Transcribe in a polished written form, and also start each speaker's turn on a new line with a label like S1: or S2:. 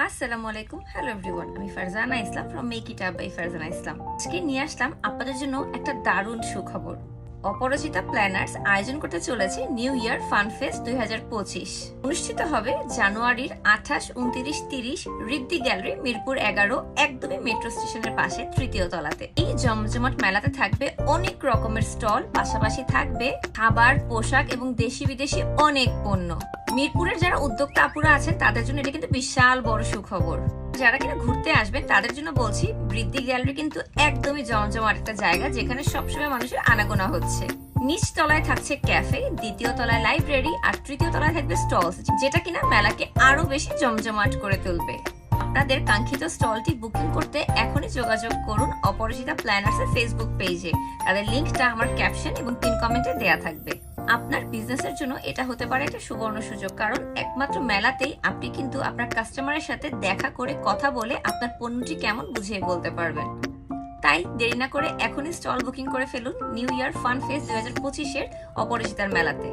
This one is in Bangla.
S1: আসসালামু আলাইকুম, হ্যালো এভরিওয়ান। আমি Farzana Islam from make it up by Farzana Islam. আজকে নিয়ে আসলাম আপনাদের জন্য একটা দারুণ সুখবর। অপরাজিতা প্ল্যানার্স আয়োজন করতে চলেছে নিউ ইয়ার ফান ফেস্ট 2025। অনুষ্ঠিত হবে জানুয়ারির 28, 29, 30 রিদ্দি গ্যালারি, মিরপুর 11, একদমই মেট্রো স্টেশনের পাশে তৃতীয় তলাতে। এই জমজমাট মেলাতে থাকবে অনেক রকমের স্টল, পাশাপাশি থাকবে খাবার, পোশাক এবং দেশি বিদেশি অনেক পণ্য। মিরপুরের যারা উদ্যোক্তা আপুরা আছেন তাদের জন্য এটা কিন্তু বিশাল বড় সুখবর। যারা কিনা ঘুরতে আসবেন তাদের জন্য বলছি, বৃদ্ধি গ্যালারি কিন্তু একদমই জমজমাট একটা জায়গা যেখানে সবসময় মানুষের আনাগোনা হচ্ছে। নিচ তলায় থাকছে ক্যাফে, দ্বিতীয় তলায় লাইব্রেরি আর তৃতীয় তলায় থাকবে স্টলস, যেটা কিনা মেলাকে আরো বেশি জমজমাট করে তুলবে। আপনাদের কাঙ্ক্ষিত স্টলটি বুকিং করতে এখনই যোগাযোগ করুন অপরাজিতা প্ল্যানার্স এর ফেসবুক পেজে। তাদের লিংকটা আমার ক্যাপশন এবং পিন কমেন্টে দেয়া থাকবে। আপনার বিজনেসের জন্য এটা হতে পারে একটা সুবর্ণ সুযোগ, কারণ একমাত্র মেলাতেই আপনি কিন্তু আপনার কাস্টমারের সাথে দেখা করে কথা বলে আপনার পণ্যটি কেমন বুঝিয়ে বলতে পারবেন। তাই দেরি না করে এখনই স্টল বুকিং করে ফেলুন নিউ ইয়ার ফান ফেস্ট 2025 এর অপরাজিতার মেলাতে।